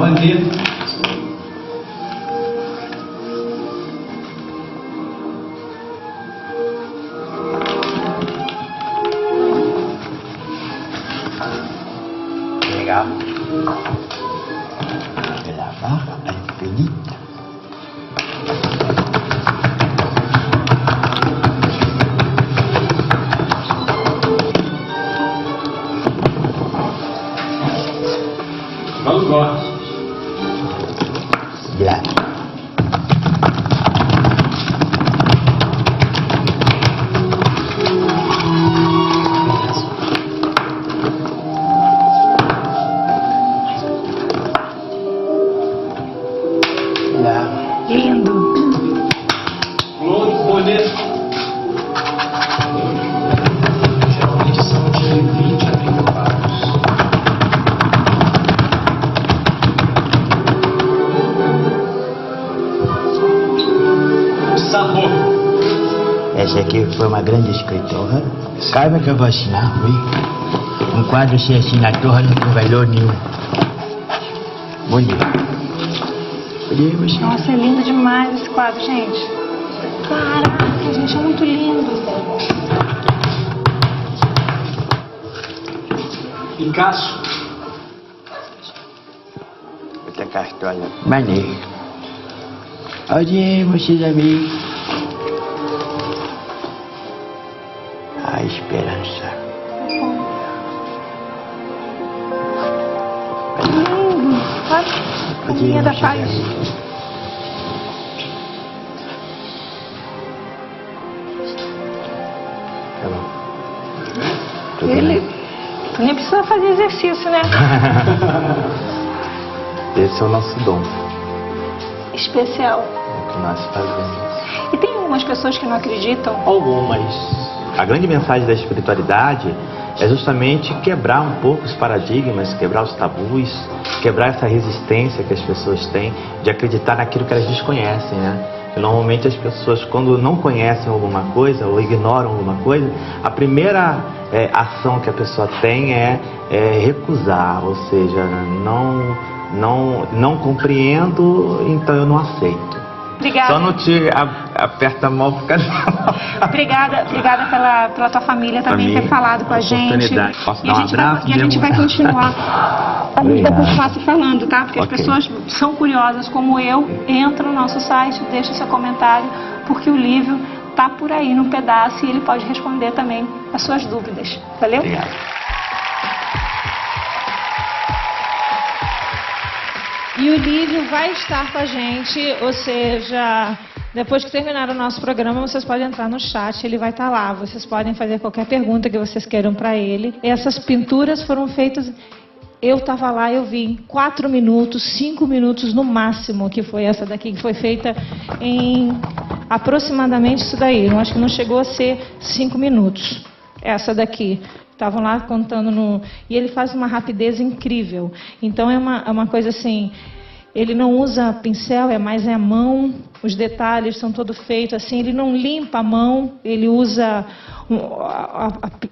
Monet. Legal. La barra infinita. Van Gogh. Ya. Lindo. Claude Monet. Geralmente são de 20 a 30 quadros. Sabor. Essa aqui foi uma grande escritora. Saiba que eu vou assinar, viu? Um quadro sem assinatura não tem valor nenhum. Bonito. Podemos. Nossa, é lindo demais esse quadro, gente. Caraca, gente, é muito lindo. Picasso. Outra cartola. Maneiro. Olhem, vocês amigos. A esperança. Lindo. Olha, a linha da paz. Tá bom. Tudo Ele bem. nem precisa fazer exercício, né? Esse é o nosso dom, Especial. o que nós fazemos. E tem algumas pessoas que não acreditam. Algumas. A grande mensagem da espiritualidade é justamente quebrar um pouco os paradigmas, quebrar os tabus, quebrar essa resistência que as pessoas têm de acreditar naquilo que elas desconhecem, né? E normalmente as pessoas, quando não conhecem alguma coisa ou ignoram alguma coisa, a primeira ação que a pessoa tem é recusar, ou seja, não compreendo, então eu não aceito. Obrigada. Só não te aperta a mão por causa Obrigada pela tua família também ter falado com a gente. Oportunidade. Posso E dar a um gente abraço? vai, e a gente vai continuar. A gente vai continuar se falando, tá? Porque Ok. as pessoas são curiosas, como eu. Entra no nosso site, deixa seu comentário, porque o Lívio tá por aí num pedaço e ele pode responder também as suas dúvidas. Valeu? Obrigado. E o Lívio vai estar com a gente, ou seja, depois que terminar o nosso programa, vocês podem entrar no chat, ele vai estar lá. Vocês podem fazer qualquer pergunta que vocês queiram para ele. Essas pinturas foram feitas, eu estava lá, eu vi em 4 minutos, 5 minutos no máximo, que foi essa daqui, que foi feita em aproximadamente isso daí. Eu acho que não chegou a ser 5 minutos, essa daqui. Estavam lá contando e ele faz uma rapidez incrível. Então é uma coisa assim, ele não usa pincel, mais a mão, os detalhes são todos feitos assim, ele não limpa a mão, ele usa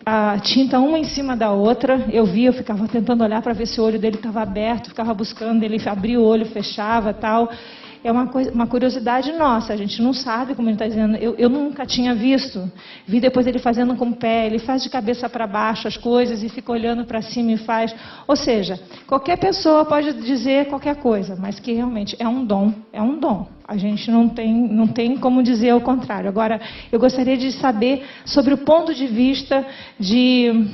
a tinta uma em cima da outra. Eu ficava tentando olhar para ver se o olho dele estava aberto, ficava buscando, ele abria o olho, fechava, tal. É uma curiosidade nossa, a gente não sabe como ele está dizendo. Eu nunca tinha visto. Vi depois ele fazendo com o pé, ele faz de cabeça para baixo as coisas e fica olhando para cima e faz. Ou seja, qualquer pessoa pode dizer qualquer coisa, mas que realmente é um dom, é um dom. A gente não tem como dizer o contrário. Agora, eu gostaria de saber sobre o ponto de vista de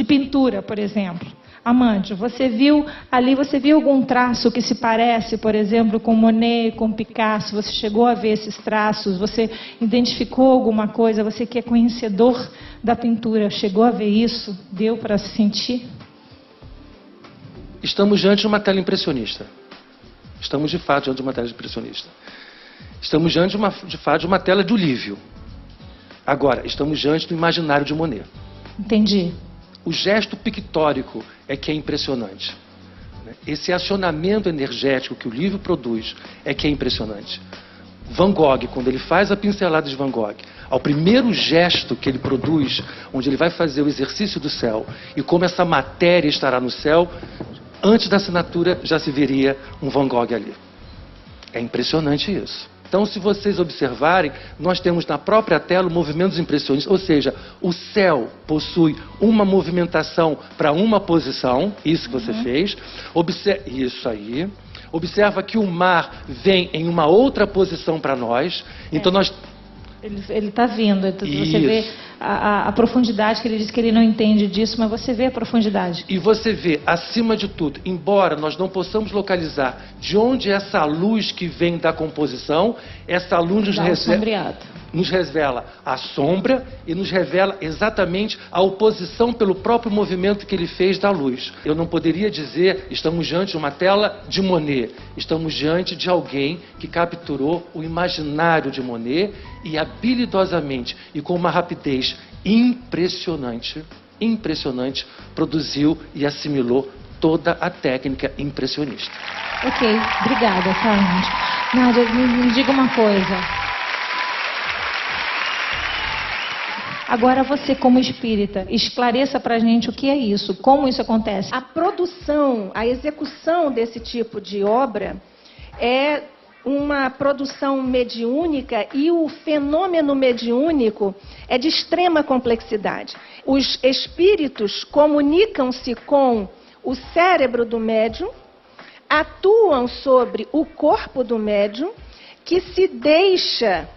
pintura, por exemplo. Amante, você viu algum traço que se parece, por exemplo, com Monet, com Picasso? Você chegou a ver esses traços? Você identificou alguma coisa? Você que é conhecedor da pintura, chegou a ver isso? Deu para sentir? Estamos diante de uma tela impressionista. Estamos, de fato, diante de uma tela impressionista. Estamos diante, de fato, de uma tela do Lívio. Agora, estamos diante do imaginário de Monet. Entendi. O gesto pictórico é que é impressionante. Esse acionamento energético que o Lívio produz é que é impressionante. Van Gogh, quando ele faz a pincelada de Van Gogh, ao primeiro gesto que ele produz, onde ele vai fazer o exercício do céu, e como essa matéria estará no céu, antes da assinatura já se veria um Van Gogh ali. É impressionante isso. Então, se vocês observarem, nós temos na própria tela movimentos impressionistas, ou seja, o céu possui uma movimentação para uma posição, isso que você fez, isso aí. Observa que o mar vem em uma outra posição para nós, então nós... Ele está vindo, você vê a profundidade, que ele diz que ele não entende disso, mas você vê a profundidade. E você vê, acima de tudo, embora nós não possamos localizar de onde essa luz que vem da composição, essa luz nos revela a sombra e nos revela exatamente a oposição pelo próprio movimento que ele fez da luz. Eu não poderia dizer, estamos diante de uma tela de Monet, estamos diante de alguém que capturou o imaginário de Monet e habilidosamente e com uma rapidez impressionante, produziu e assimilou toda a técnica impressionista. Ok, obrigada, Carlos. Nádia, me diga uma coisa. Agora você, como espírita, esclareça pra gente o que é isso, como isso acontece. A produção, a execução desse tipo de obra é uma produção mediúnica e o fenômeno mediúnico é de extrema complexidade. Os espíritos comunicam-se com o cérebro do médium, atuam sobre o corpo do médium, que se deixa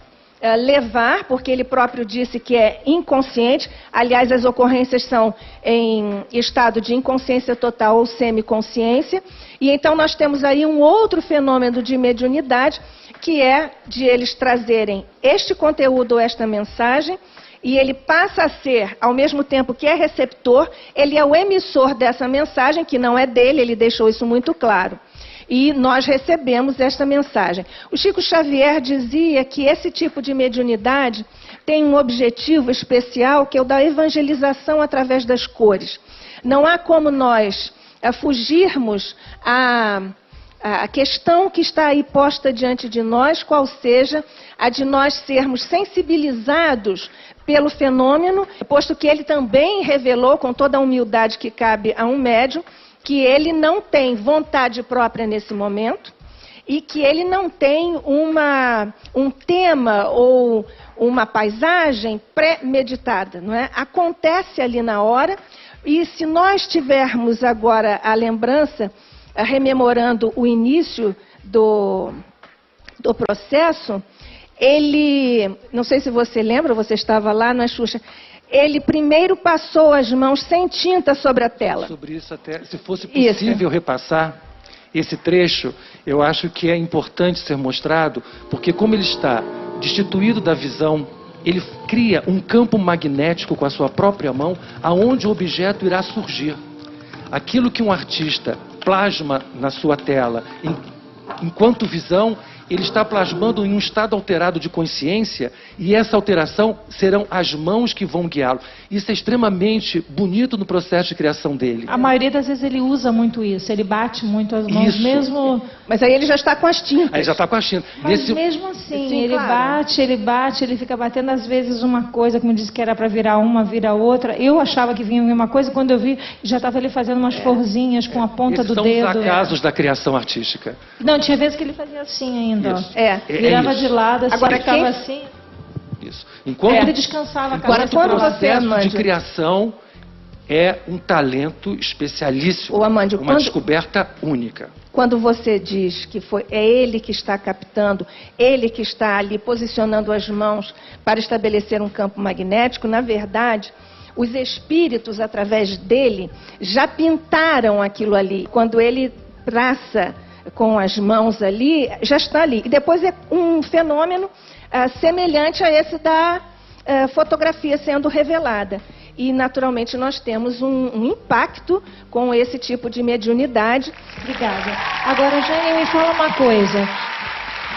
levar, porque ele próprio disse que é inconsciente. Aliás, as ocorrências são em estado de inconsciência total ou semiconsciência. E então nós temos aí um outro fenômeno de mediunidade, que é de eles trazerem este conteúdo ou esta mensagem, e ele passa a ser, ao mesmo tempo que é receptor, ele é o emissor dessa mensagem, que não é dele, ele deixou isso muito claro. E nós recebemos esta mensagem. O Chico Xavier dizia que esse tipo de mediunidade tem um objetivo especial, que é o da evangelização através das cores. Não há como nós fugirmos a questão que está aí posta diante de nós, qual seja a de nós sermos sensibilizados pelo fenômeno, posto que ele também revelou, com toda a humildade que cabe a um médium, que ele não tem vontade própria nesse momento e que ele não tem um tema ou uma paisagem pré-meditada, não é? Acontece ali na hora, e se nós tivermos agora a lembrança, rememorando o início do processo, ele, não sei se você lembra, você estava lá, não é, Xuxa? Ele primeiro passou as mãos sem tinta sobre a tela. Sobre isso até, se fosse possível repassar esse trecho, eu acho que é importante ser mostrado, porque como ele está destituído da visão, ele cria um campo magnético com a sua própria mão, aonde o objeto irá surgir. Aquilo que um artista plasma na sua tela, enquanto visão, ele está plasmando em um estado alterado de consciência, e essa alteração serão as mãos que vão guiá-lo. Isso é extremamente bonito no processo de criação dele. A maioria das vezes ele usa muito isso, ele bate muito as mãos, Isso. mesmo... Mas aí ele já está com as tintas. Aí já está com a tinta. Mas mesmo assim, Sim, ele claro. bate, ele fica batendo às vezes uma coisa, como disse que era para virar uma, vira outra. Eu achava que vinha uma coisa, quando eu vi, já estava ele fazendo umas florzinhas com a ponta do Esses dedo. são os acasos da criação artística. Não, tinha vezes que ele fazia assim ainda. Ó. Isso. Virava isso. de lado, assim, Agora, ficava quem- assim. Isso. Enquanto Ele descansava a Enquanto cabeça. o quando você, processo de Amândio, criação é um talento especialíssimo, Ô, Amândio, uma quando- descoberta única. Quando você diz que é ele que está captando, ele que está ali posicionando as mãos para estabelecer um campo magnético, na verdade, os espíritos, através dele, já pintaram aquilo ali. Quando ele traça com as mãos ali, já está ali. E depois é um fenômeno semelhante a esse da fotografia sendo revelada. E, naturalmente, nós temos um impacto com esse tipo de mediunidade. Obrigada. Agora, Jane, me fala uma coisa.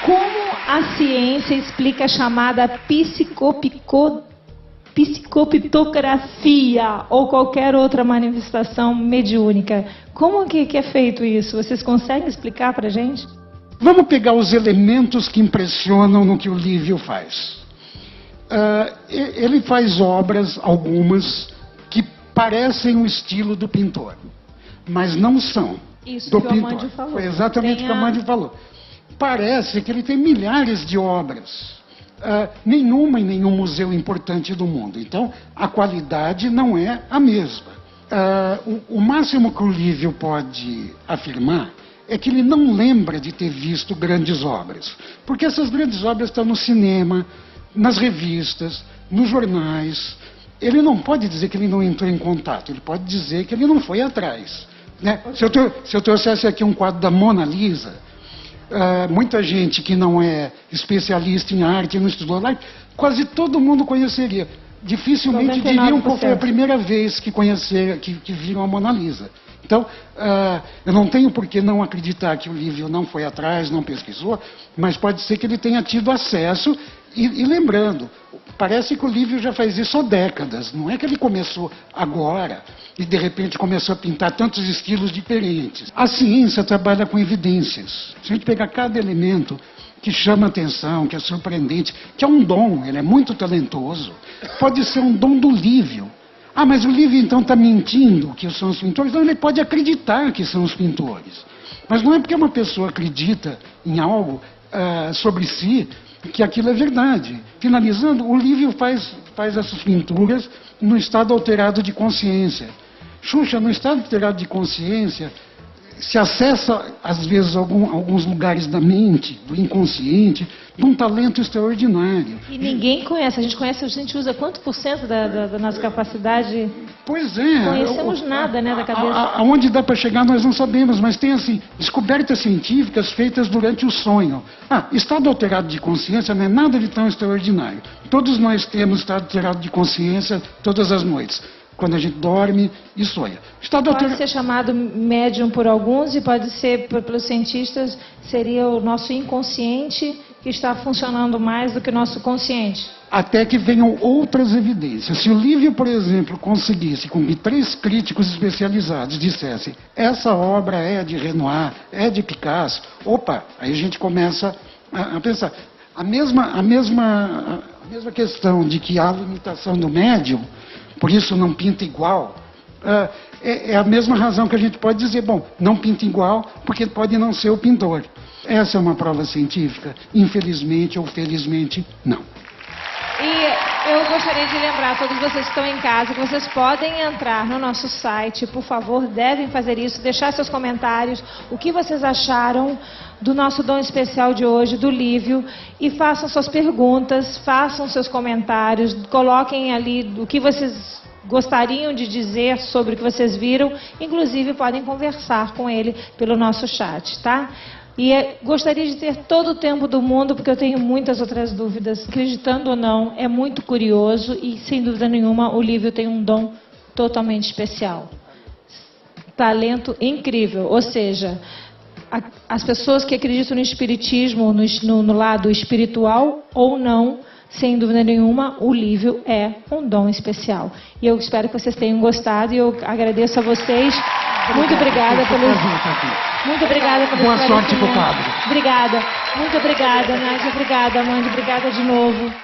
Como a ciência explica a chamada psicopitografia ou qualquer outra manifestação mediúnica? Como que é feito isso? Vocês conseguem explicar para a gente? Vamos pegar os elementos que impressionam no que o Lívio faz. Ele faz obras, algumas, que parecem o estilo do pintor, mas não são. Isso do que o pintor. Amandio falou. Foi exatamente o que o Amandio falou. Parece que ele tem milhares de obras, nenhuma em nenhum museu importante do mundo. Então, a qualidade não é a mesma. O máximo que o Lívio pode afirmar é que ele não lembra de ter visto grandes obras. Porque essas grandes obras estão no cinema, nas revistas, nos jornais. Ele não pode dizer que ele não entrou em contato, ele pode dizer que ele não foi atrás. Né? Se eu trouxesse aqui um quadro da Mona Lisa, muita gente que não é especialista em arte, não estudou lá, quase todo mundo conheceria. Dificilmente 99%. diriam qual foi a primeira vez que conheceram, que viram a Mona Lisa. Então, eu não tenho por que não acreditar que o Lívio não foi atrás, não pesquisou, mas pode ser que ele tenha tido acesso. E lembrando, parece que o Lívio já faz isso há décadas. Não é que ele começou agora e de repente começou a pintar tantos estilos diferentes. A ciência trabalha com evidências. Se a gente pegar cada elemento que chama atenção, que é surpreendente, que é um dom, ele é muito talentoso, pode ser um dom do Lívio. Ah, mas o Lívio então está mentindo que são os pintores? Não, ele pode acreditar que são os pintores. Mas não é porque uma pessoa acredita em algo sobre si que aquilo é verdade. Finalizando, o Lívio faz essas pinturas no estado alterado de consciência. Xuxa, no estado alterado de consciência, se acessa, às vezes, alguns lugares da mente, do inconsciente, de um talento extraordinário. E ninguém conhece. A gente usa quanto por cento da nossa capacidade? Pois é. Conhecemos nada, né, da cabeça. Aonde dá para chegar nós não sabemos, mas tem, assim, descobertas científicas feitas durante o sonho. Estado alterado de consciência não é nada de tão extraordinário. Todos nós temos estado alterado de consciência todas as noites, quando a gente dorme e sonha. Pode ser chamado médium por alguns e pode ser, pelos cientistas, seria o nosso inconsciente que está funcionando mais do que o nosso consciente. Até que venham outras evidências. Se o Lívio, por exemplo, conseguisse com que 3 críticos especializados dissessem essa obra é de Renoir, é de Picasso, aí a gente começa a pensar. A mesma questão de que há limitação do médium, por isso não pinta igual, é a mesma razão que a gente pode dizer, não pinta igual porque pode não ser o pintor. Essa é uma prova científica? Infelizmente ou felizmente, não. E eu gostaria de lembrar a todos vocês que estão em casa que vocês podem entrar no nosso site, por favor, devem fazer isso, deixar seus comentários, o que vocês acharam do nosso dom especial de hoje, do Lívio, e façam suas perguntas, façam seus comentários, coloquem ali o que vocês gostariam de dizer sobre o que vocês viram, inclusive podem conversar com ele pelo nosso chat, tá? E gostaria de ter todo o tempo do mundo, porque eu tenho muitas outras dúvidas. Acreditando ou não, é muito curioso e, sem dúvida nenhuma, o Lívio tem um dom totalmente especial. Talento incrível. Ou seja, as pessoas que acreditam no espiritismo, no lado espiritual ou não, sem dúvida nenhuma, o Lívio é um dom especial. E eu espero que vocês tenham gostado e eu agradeço a vocês. Muito obrigada pelo... Muito obrigada pelo... Boa sorte pro quadro. Obrigada. Muito obrigada, Nádia. Obrigada, Amanda. Obrigada de novo.